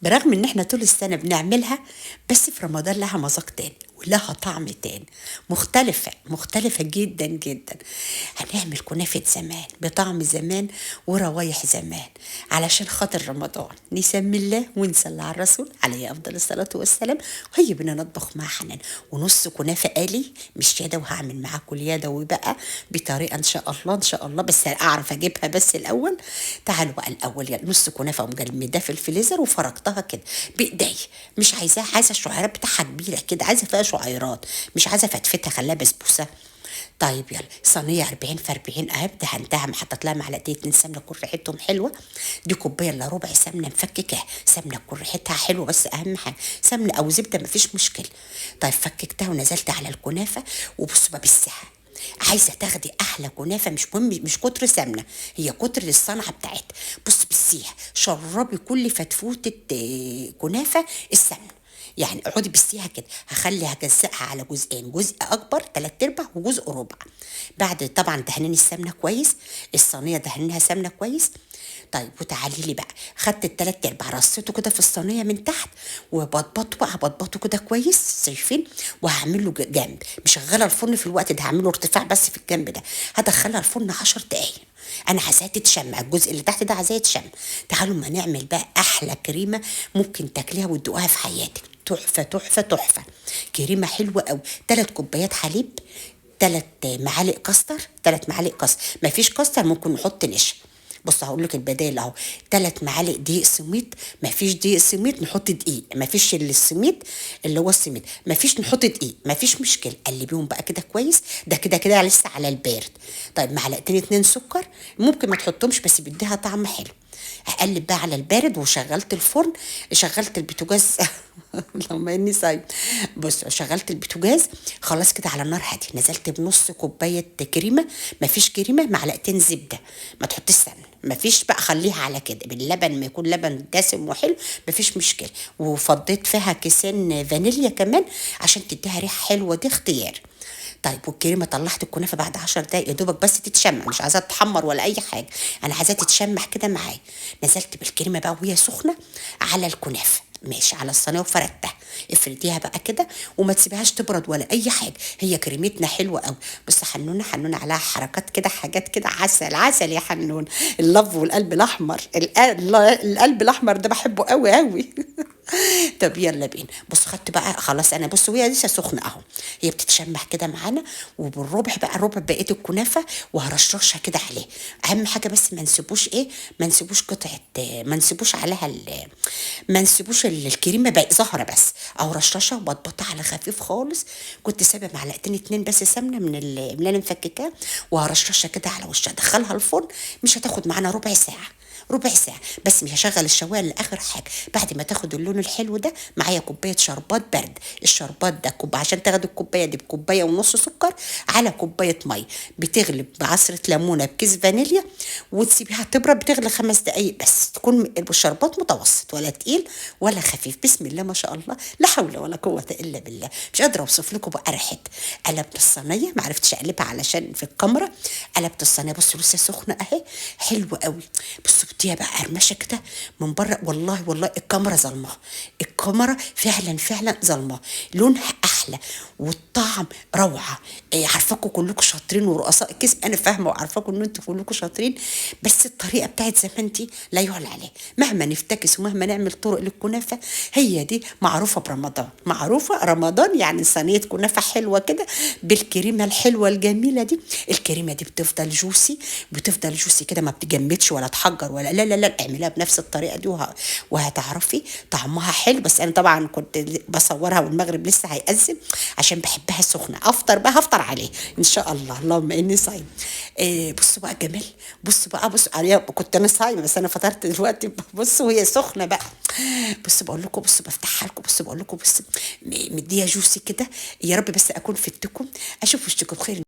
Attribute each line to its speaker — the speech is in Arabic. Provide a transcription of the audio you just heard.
Speaker 1: برغم ان احنا طول السنة بنعملها، بس في رمضان لها مذاق تاني ولها طعم تاني، مختلفة جدا جدا. هنعمل كنافة زمان بطعم زمان وروايح زمان، علشان خاطر رمضان نسمي الله ونصلي على الرسول عليه أفضل الصلاة والسلام. وهي بنا نطبخ مع حنان ونص كنافة آلي مش يدوي، وهعمل معاكم اليدوي بقى بطريقة إن شاء الله إن شاء الله، بس أعرف أجيبها بس الأول. تعالوا بقى الأول، يعني نص كنافة مجمدة في الفريزر وفركتها كده بايدي، مش عايزاها، عايزه الشعيرات بتاعها كبيره كده، عايزه فيها شعيرات، مش عايزه فتفتها خليها بسبوسه. طيب يلا، صينيه 40 في 40 اهي، دهنتها حطيت لها معلقتين 2 سمنه تكون ريحتهم حلوه. دي كوبايه الا ربع سمنه مفككه، سمنه تكون ريحتها حلوه، بس اهم حاجه سمنه او زبده مفيش مشكله. طيب فككتها ونزلت على الكنافه، وبصوا بقى بالساعه، عايزه تاخدي احلى كنافه، مش مهم مش كتر سمنه، هي كتر الصنعه بتاعتها. بص بالسيح شربي كل فتفوته كنافه السمنه، يعني اقعدي بسيها كده، هجزئها على جزئين، جزء اكبر 3/4 وجزء ربع. بعد طبعا دهنين السمنه كويس، الصينيه دهنينها سمنه كويس. طيب وتعالي لي بقى، خدت ال3/4 رصيته كده في الصينيه من تحت، وبطبطه بقى بطبطه كده كويس، شايفين؟ وهعمل له جنب، مشغله الفرن في الوقت ده، هعمله ارتفاع بس في الجنب ده، هدخلها الفرن 10 دقايق. انا عايزاها تتشمع، الجزء اللي تحت ده عايزاه يتشمع. تعالوا ما نعمل بقى احلى كريمه ممكن تاكليها وتدوقها في حياتك، تحفه تحفه تحفه. كريمه حلوه قوي، 3 كوبايات حليب، 3 معالق كاستر، 3 معالق كاستر، مفيش كاستر ممكن نحط نشا. بص هقول لك البدائل اهو، 3 معالق دقيق سميط، مفيش دقيق سميط نحط دقيق، مفيش السميط اللي هو السميط مفيش نحط دقيق، مفيش مشكله، قلبيهم بقى كده كويس، ده كده كده لسه على البارد. طيب معلقتين 2 سكر، ممكن ما تحطهمش بس بيديها طعم حلو. هقلب بقى على البارد، وشغلت الفرن، شغلت البوتاجاز اللهم اني صايم. بص شغلت البوتاجاز، خلاص كده على النار هاديه، نزلت بنص كوبايه كريمه، مفيش كريمه معلقتين زبده، ما تحطيش سمنه، مفيش بقى، خليها على كده باللبن، ما يكون لبن دسم وحلو مفيش مشكله. وفضيت فيها كيسين فانيليا كمان عشان تديها ريحه حلوه، دي اختيار. طيب والكريمه طلعت الكنافه بعد 10 دقايق يا دوبك بس تتشمع، مش عايزاها تحمر ولا اي حاجه، انا عايزاها تتشمع كده معايا. نزلت بالكريمه بقى وهي سخنه على الكنافه، ماشي، على الصينيه وفردتها. افرديها بقى كده وما تسيبهاش تبرد ولا اي حاجه، هي كريمتنا حلوه قوي. بص حنونه، حنونه عليها حركات كده، حاجات كده، عسل عسل يا حنون. اللف والقلب الاحمر، القلب الاحمر ده بحبه قوي قوي. طب يلا بينا، بص خدت بقى خلاص، انا بص وهي لسه سخنه اهو، هي بتتشمع كده معانا، وبالربع بقى ربع بقيه الكنافه، وهرشرشها كده عليه. اهم حاجه بس ما نسيبوش ايه، ما نسيبوش قطعه، ما نسيبوش عليها ما نسيبوش الكريمه بقى ظاهره بس، او رشرشه وبطبطها على خفيف خالص. كنت سايبه معلقتين 2 بس سمنه من اللي انا مفككاه، وهرشرشها كده على وشها، ادخلها الفرن، مش هتاخد معانا ربع ساعه، ربع ساعة بس، مش هشغل الشواية لآخر حاجة. بعد ما تاخد اللون الحلو ده، معايا كوباية شربات برد، الشربات ده عشان تاخد الكوباية دي بكوباية ونص سكر على كوباية مية، بتغلب بعصرة ليمونة بكيس فانيليا، وتسيبيها تبرد، بتغلي 5 دقايق بس، تكون الشربات متوسط، ولا تقيل ولا خفيف، بسم الله ما شاء الله، لا حول ولا قوة إلا بالله. مش قادرة أوصف لكم بقى ريحتها. قلبت الصينية، معرفتش أقلبها علشان في الكاميرا، قلبت الصينية، بصوا لسه سخنة أهي، حلوة قوي. بصوا بديها بقى قرمشه كده من بره، والله والله الكاميرا ظلمه، الكاميرا فعلا فعلا ظلمه، لونها احلى والطعم روعه. إيه، عارفاكم كلكم شاطرين ورؤساء الكسب، انا فاهمه وعارفاكم ان انتوا كلكم شاطرين، بس الطريقه بتاعت زمان دي لا يعلى عليها، مهما نفتكس ومهما نعمل طرق للكنافه، هي دي معروفه برمضان، معروفه رمضان، يعني صينيه كنافه حلوه كده بالكريمه الحلوه الجميله دي. الكريمه دي بتفضل جوسي، بتفضل جوسي كده، ما بتجمدش ولا تحجر ولا، لا لا لا، اعمليها بنفس الطريقه دي وهتعرفي طعمها حلو. بس انا طبعا كنت بصورها والمغرب لسه هيأذن، عشان بحبها سخنه، افطر بقى، هفطر عليه ان شاء الله، اللهم اني صايم. إيه بصوا بقى جمال، بصوا بقى، بصوا عليها، كنت انا صايمه بس انا فطرت دلوقتي، بصوا وهي سخنه بقى، بصوا بقول لكم، بصوا بفتحها لكم، بصوا بقول لكم، بصوا مديه جوسي كده، يا رب بس اكون فدتكم، اشوف وشكم بخير.